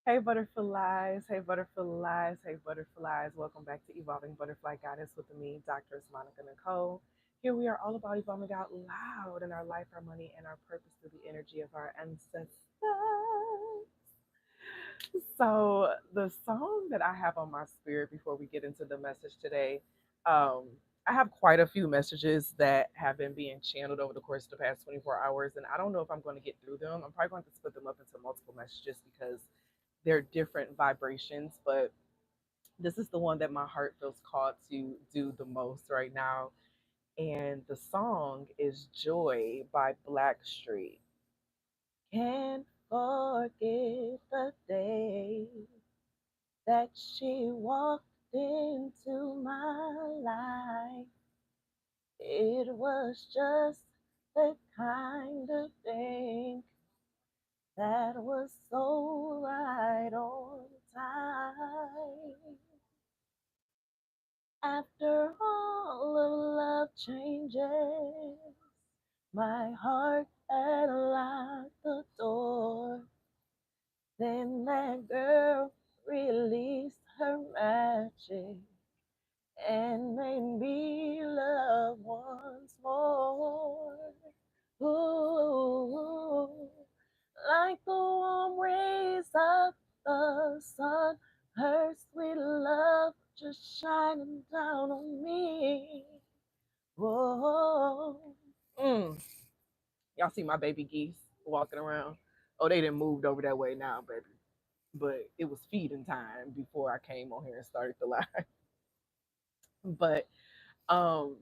Hey butterflies, hey butterflies, hey butterflies. Welcome back to Evolving Butterfly Guidance with me, Doctress Monica Nicole. Here we are all about evolving out loud in our life, our money, and our purpose through the energy of our ancestors. So the song that I have on my spirit before we get into the message today, um, I have quite a few messages that have been being channeled over the course of the past 24 hours, and I don't know if I'm going to get through them. I'm probably going to split them up into multiple messages because they're different vibrations, but this is the one that my heart feels called to do the most right now. And the song is Joy by Blackstreet. Can't forget the day that she walked into my life. It was just the kind of thing that was so right on time. After all of love changes, my heart had locked the door. Then that girl released her magic and made me love once more. Ooh, like the warm rays of the sun, her sweet love just shining down on me. Whoa. Mm. Y'all see my baby geese walking around? Oh, they didn't moved over that way now, baby. But it was feeding time before I came on here and started the live. But um,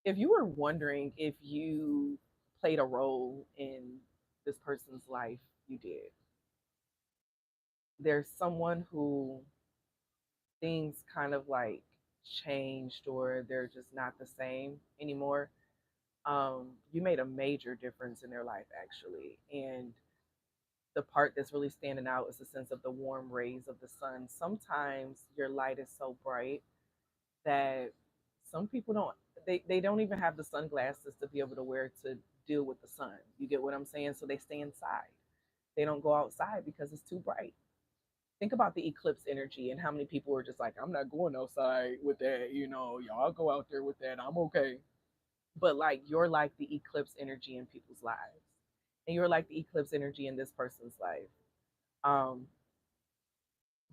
if you were wondering if you played a role in this person's life, you did. There's someone who things kind of like changed or they're just not the same anymore. You made a major difference in their life actually. And the part that's really standing out is the sense of the warm rays of the sun. Sometimes your light is so bright that some people they don't even have the sunglasses to be able to wear to deal with the sun. You get what I'm saying? So they stay inside. They don't go outside because it's too bright. Think about the eclipse energy and how many people were just like, I'm not going outside with that, y'all go out there with that. I'm okay. But like you're like the eclipse energy in people's lives. And you're like the eclipse energy in this person's life. Um,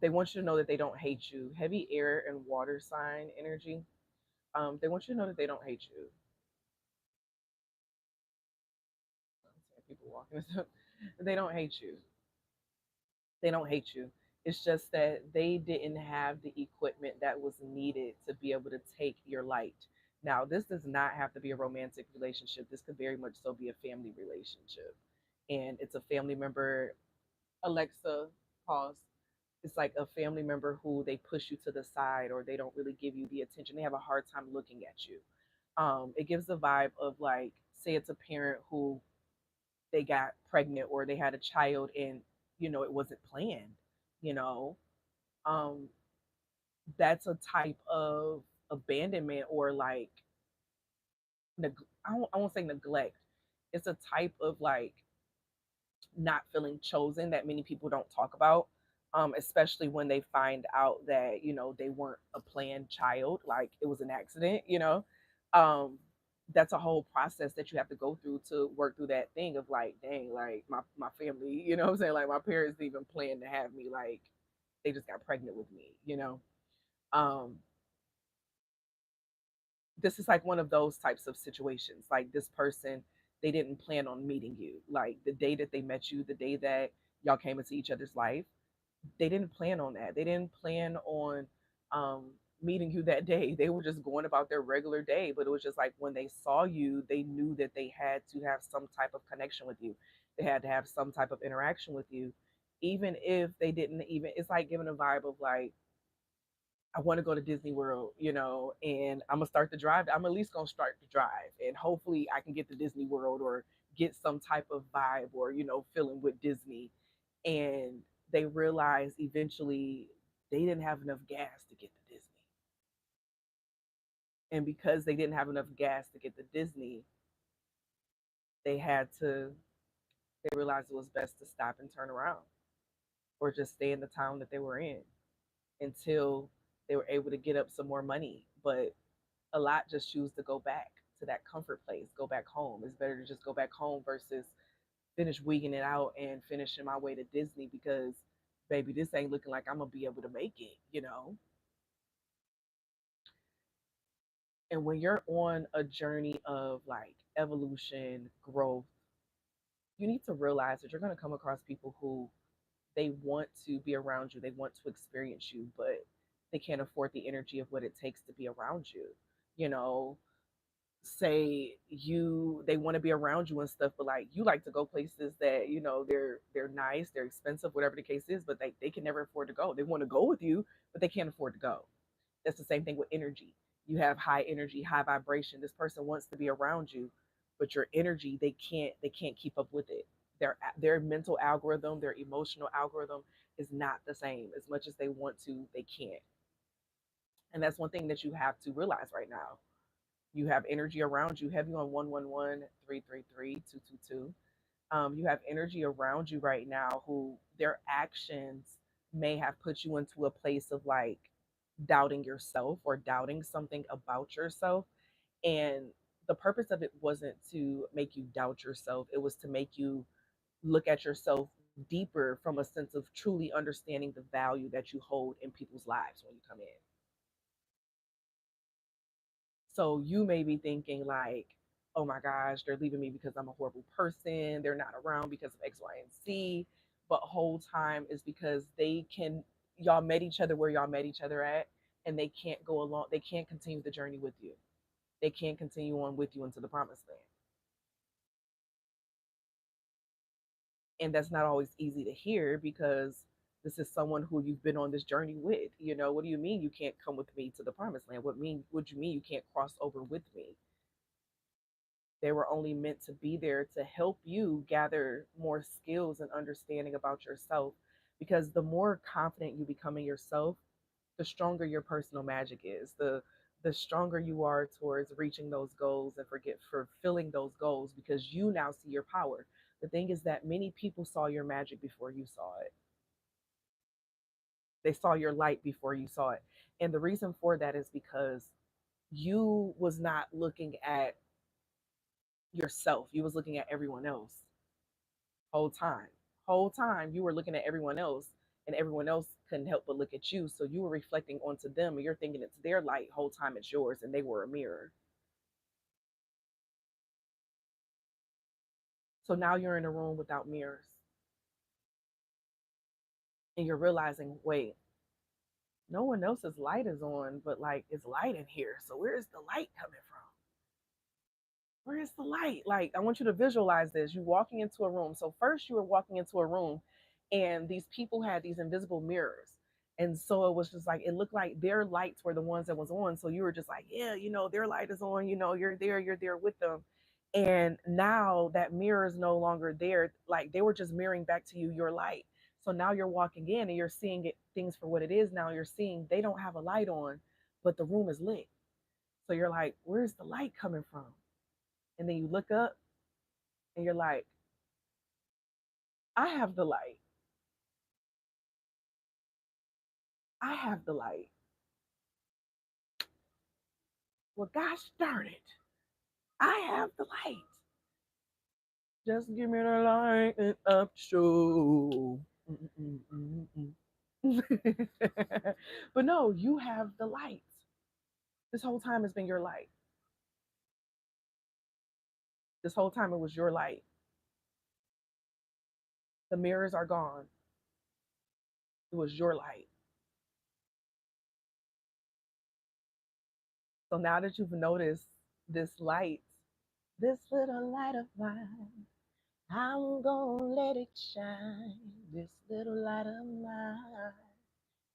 they want you to know that they don't hate you. Heavy air and water sign energy. They want you to know that they don't hate you. People walking. They don't hate you. They don't hate you. It's just that they didn't have the equipment that was needed to be able to take your light. Now, this does not have to be a romantic relationship. This could very much so be a family relationship. And it's a family member, Alexa, pause. It's like a family member who they push you to the side or they don't really give you the attention. They have a hard time looking at you. It gives the vibe of like, say it's a parent who they got pregnant or they had a child and it wasn't planned you know um that's a type of abandonment or like I won't say neglect. It's a type of like not feeling chosen that many people don't talk about, especially when they find out that they weren't a planned child, like it was an accident. um, that's a whole process that you have to go through to work through that thing of like, dang, like my family, what I'm saying, like my parents didn't even plan to have me, like they just got pregnant with me. um, this is like one of those types of situations. Like this person, they didn't plan on meeting you. Like the day that they met you, the day that y'all came into each other's life, they didn't plan on that. They didn't plan on um, meeting you that day. They were just going about their regular day. But it was just like when they saw you, they knew that they had to have some type of connection with you. They had to have some type of interaction with you, even if they didn't even. It's like giving a vibe of like, I want to go to Disney World, and I'm gonna start the drive. I'm at least gonna start the drive, and hopefully I can get to Disney World or get some type of vibe or feeling with Disney. And they realized eventually they didn't have enough gas to get to Disney, and because they didn't have enough gas to get to Disney, they had to. They realized it was best to stop and turn around. or just stay in the town that they were in until they were able to get up some more money. But a lot just choose to go back to that comfort place, go back home. It's better to just go back home versus finish wigging it out and finishing my way to Disney because, baby, this ain't looking like I'm gonna be able to make it, you know? And when you're on a journey of like evolution, growth, you need to realize that you're gonna come across people who they want to be around you, they want to experience you, but they can't afford the energy of what it takes to be around you. You know, say they want to be around you and stuff, but like you like to go places that they're nice, they're expensive, whatever the case is, but they can never afford to go. They want to go with you, but they can't afford to go. That's the same thing with energy. You have high energy, high vibration. This person wants to be around you, but your energy, they can't keep up with it. Their mental algorithm, their emotional algorithm is not the same. As much as they want to, they can't. And that's one thing that you have to realize right now. You have energy around you, heavy on 111-333-222. You have energy around you right now who their actions may have put you into a place of like doubting yourself or doubting something about yourself. And the purpose of it wasn't to make you doubt yourself, it was to make you look at yourself deeper from a sense of truly understanding the value that you hold in people's lives when you come in. So you may be thinking like, oh my gosh, they're leaving me because I'm a horrible person. They're not around because of X, Y, and Z. But whole time is because y'all met each other where y'all met each other at, and they can't go along. They can't continue the journey with you. They can't continue on with you into the promised land. And that's not always easy to hear because this is someone who you've been on this journey with. What do you mean you can't come with me to the promised land? What do you mean you can't cross over with me? They were only meant to be there to help you gather more skills and understanding about yourself. Because the more confident you become in yourself, the stronger your personal magic is. The stronger you are towards reaching those goals and forget fulfilling those goals because you now see your power. The thing is that many people saw your magic before you saw it. They saw your light before you saw it. And the reason for that is because you was not looking at yourself. You was looking at everyone else whole time. Whole time you were looking at everyone else and everyone else couldn't help but look at you. So you were reflecting onto them and you're thinking it's their light whole time it's yours and they were a mirror. So now you're in a room without mirrors and you're realizing, wait, no one else's light is on, but like it's light in here. So where is the light coming from? Where is the light? Like, I want you to visualize this. You walking into a room. So first you were walking into a room and these people had these invisible mirrors. And so it was just like it looked like their lights were the ones that was on. So you were just like, yeah, their light is on, you're there with them. And now that mirror is no longer there. Like they were just mirroring back to you your light. So now you're walking in and you're seeing things for what it is. Now you're seeing they don't have a light on, but the room is lit. So you're like, where's the light coming from? And then you look up and you're like, I have the light. I have the light. Well, gosh darn it. I have the light. Just give me the light and up show. But no, you have the light. This whole time has been your light. This whole time it was your light. The mirrors are gone. It was your light. So now that you've noticed this light, this little light of mine, I'm gonna let it shine. This little light of mine,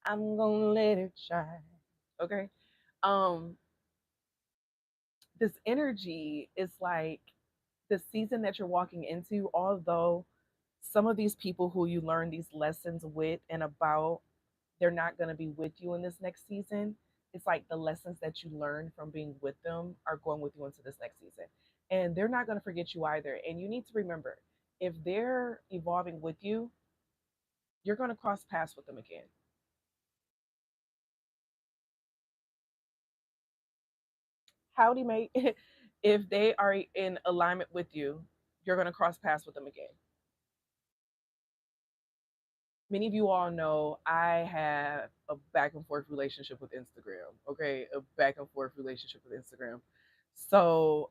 I'm gonna let it shine. Okay. Um, this energy is like the season that you're walking into, although some of these people who you learn these lessons with and about, they're not going to be with you in this next season. It's like the lessons that you learned from being with them are going with you into this next season. And they're not going to forget you either. And you need to remember, if they're evolving with you're you're going to cross paths with them again. Howdy, mate. If they are in alignment with you, you're going to cross paths with them again. Many of you all know I have a back and forth relationship with Instagram. Okay, a back and forth relationship with Instagram. So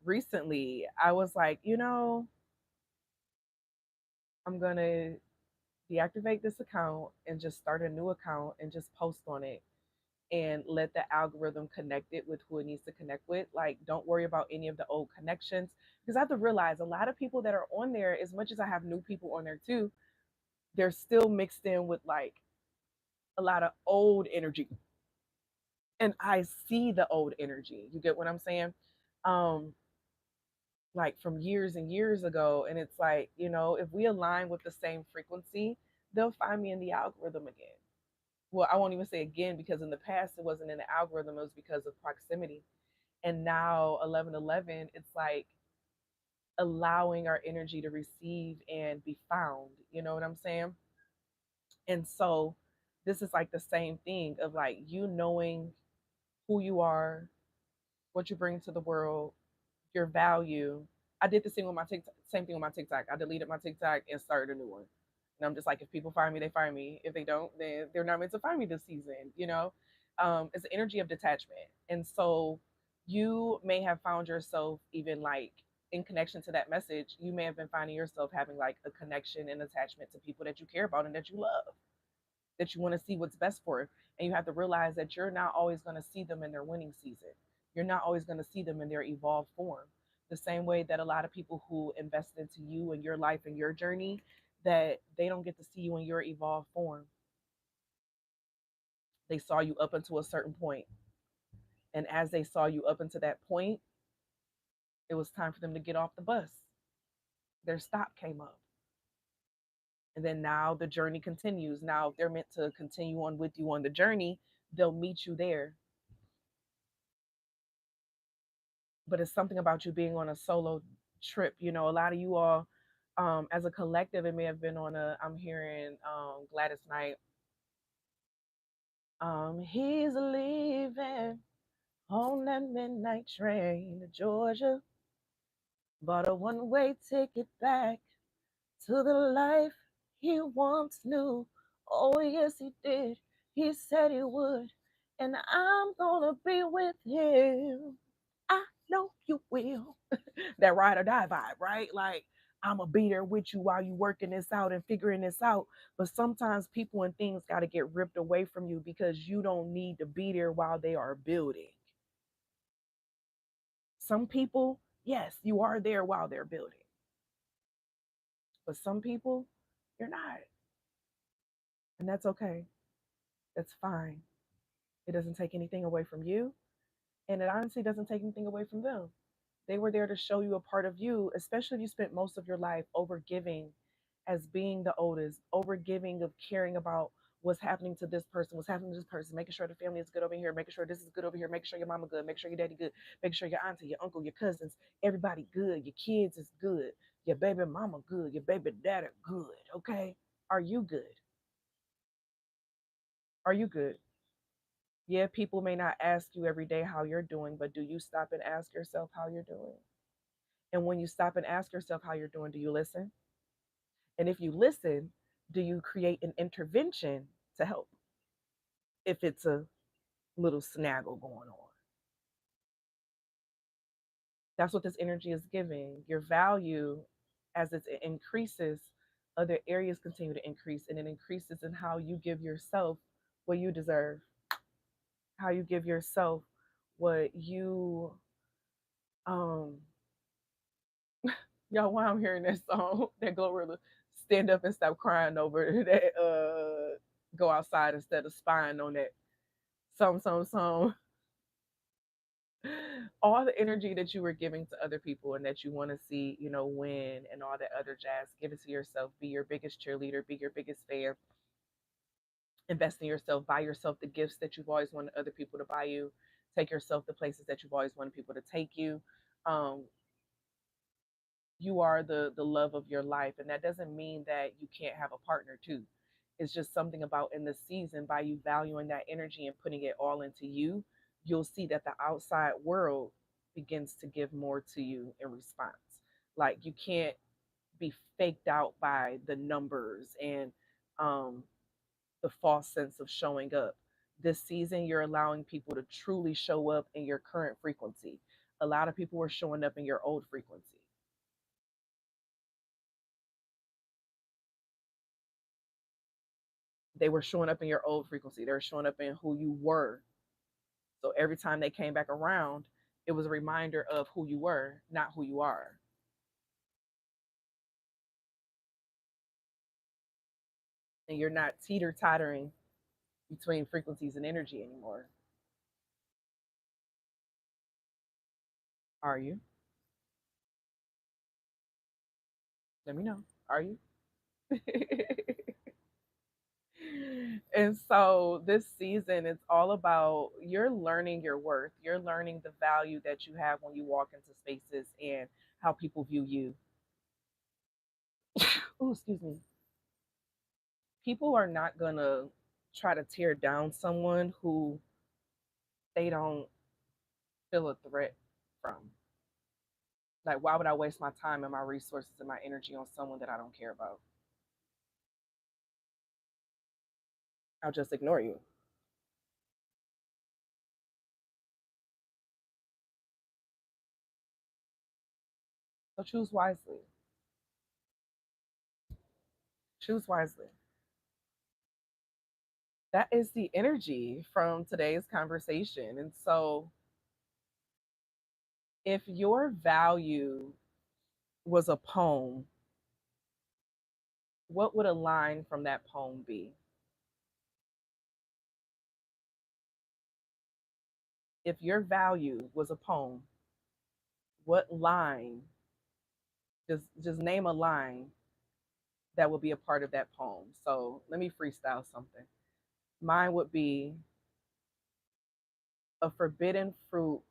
recently I was like, I'm gonna deactivate this account and just start a new account and just post on it and let the algorithm connect it with who it needs to connect with. Like, don't worry about any of the old connections. Because I have to realize a lot of people that are on there, as much as I have new people on there too, they're still mixed in with like a lot of old energy. And I see the old energy. You get what I'm saying? Um, like from years and years ago. And it's like, if we align with the same frequency, they'll find me in the algorithm again. Well, I won't even say again because in the past it wasn't in the algorithm, it was because of proximity. And now 1111, it's like allowing our energy to receive and be found. You know what I'm saying? And so this is like the same thing of like you knowing who you are, what you bring to the world, your value. I did the same with my TikTok, same thing with my TikTok. I deleted my TikTok and started a new one. And I'm just like, if people find me, they find me. If they don't, then they're not meant to find me this season. It's the energy of detachment. And so you may have found yourself even like in connection to that message, you may have been finding yourself having like a connection and attachment to people that you care about and that you love, that you want to see what's best for. And you have to realize that you're not always going to see them in their winning season. You're not always going to see them in their evolved form. The same way that a lot of people who invest into you and your life and your journey, that they don't get to see you in your evolved form. They saw you up until a certain point. And as they saw you up until that point, it was time for them to get off the bus. Their stop came up. And then now the journey continues. Now, if they're meant to continue on with you on the journey, they'll meet you there. But it's something about you being on a solo trip. A lot of you all, as a collective, it may have been on I'm hearing Gladys Knight. He's leaving on that midnight train to Georgia. Bought a one-way ticket back to the life he once knew. Oh, yes, he did. He said he would. And I'm gonna be with him. I know you will. That ride or die vibe, right? Like, I'm gonna be there with you while you working this out and figuring this out. But sometimes people and things got to get ripped away from you because you don't need to be there while they are building. Some people, yes, you are there while they're building. But some people, you're not. And that's okay. That's fine. It doesn't take anything away from you. And it honestly doesn't take anything away from them. They were there to show you a part of you, especially if you spent most of your life over giving as being the oldest, over giving of caring about what's happening to this person, what's happening to this person, making sure the family is good over here, making sure this is good over here, making sure your mama good, make sure your daddy good, making sure your auntie, your uncle, your cousins, everybody good, your kids is good, your baby mama good, your baby daddy good, okay? Are you good? Are you good? Yeah, people may not ask you every day how you're doing, but do you stop and ask yourself how you're doing? And when you stop and ask yourself how you're doing, do you listen? And if you listen, do you create an intervention to help if it's a little snaggle going on? That's what this energy is giving. Your value, as it increases, other areas continue to increase, and it increases in how you give yourself what you deserve, how you give yourself what you um y'all, while I'm hearing that song, that Glorilla, stand up and stop crying over that go outside instead of spying on that song. All the energy that you were giving to other people and that you want to see, win and all that other jazz, give it to yourself. Be your biggest cheerleader, be your biggest fan. Invest in yourself, buy yourself the gifts that you've always wanted other people to buy you. Take yourself to places that you've always wanted people to take you. Um, You are the love of your life, and that doesn't mean that you can't have a partner too. It's just something about in the season, by you valuing that energy and putting it all into you, you'll see that the outside world begins to give more to you in response. Like, you can't be faked out by the numbers and um the false sense of showing up. This season, you're allowing people to truly show up in your current frequency. A lot of people were showing up in your old frequency. They were showing up in your old frequency. They were showing up in who you were. So every time they came back around, it was a reminder of who you were, not who you are. And you're not teeter tottering between frequencies and energy anymore. Are you? Let me know. Are you? And so this season, it's all about you're learning your worth. You're learning the value that you have when you walk into spaces and how people view you. Oh, excuse me. People are not going to try to tear down someone who they don't feel a threat from. Like, why would I waste my time and my resources and my energy on someone that I don't care about? I'll just ignore you. So choose wisely. Choose wisely. That is the energy from today's conversation. And so, if your value was a poem, what would a line from that poem be? If your value was a poem, what line, just name a line that would be a part of that poem. So let me freestyle something. Mine would be a forbidden fruit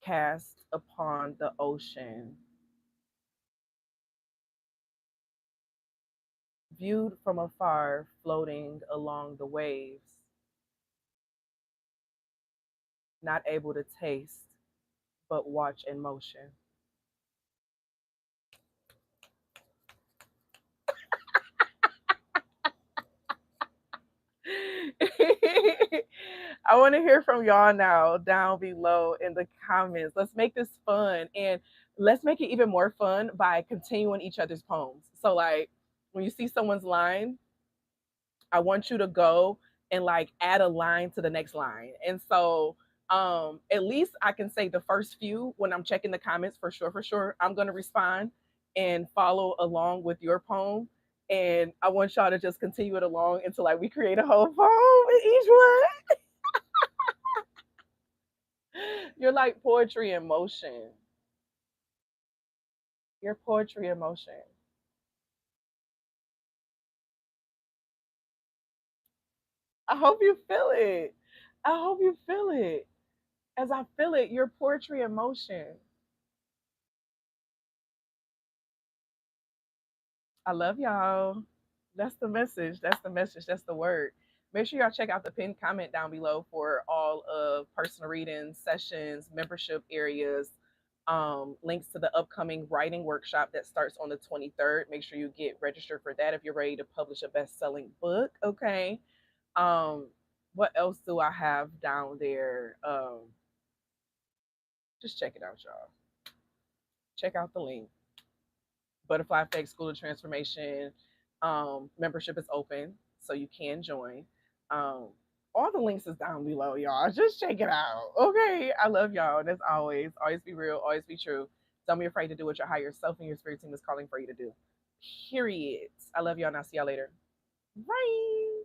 cast upon the ocean, viewed from afar, floating along the waves, not able to taste, but watch in motion. I want to hear from y'all now down below in the comments. Let's make this fun, and let's make it even more fun by continuing each other's poems. So, like, when you see someone's line, I want you to go and like add a line to the next line. And so at least I can say the first few when I'm checking the comments for sure, for sure. I'm gonna respond and follow along with your poem. And I want y'all to just continue it along until like we create a whole poem in each one. You're like poetry in motion. You're poetry in motion. I hope you feel it. I hope you feel it. As I feel it, you're poetry in motion. I love y'all. That's the message. That's the message. That's the word. Make sure y'all check out the pinned comment down below for all of personal readings, sessions, membership areas, links to the upcoming writing workshop that starts on the 23rd. Make sure you get registered for that if you're ready to publish a best-selling book. Okay. Um, what else do I have down there? Just check it out, y'all. Check out the link. Butterfly Effect School of Transformation membership is open, so you can join. Um, all the links is down below, y'all. Just check it out. Okay. I love y'all. And as always, always be real, always be true. Don't be afraid to do what your higher self and your spirit team is calling for you to do. Period. I love y'all and I'll see y'all later. Bye.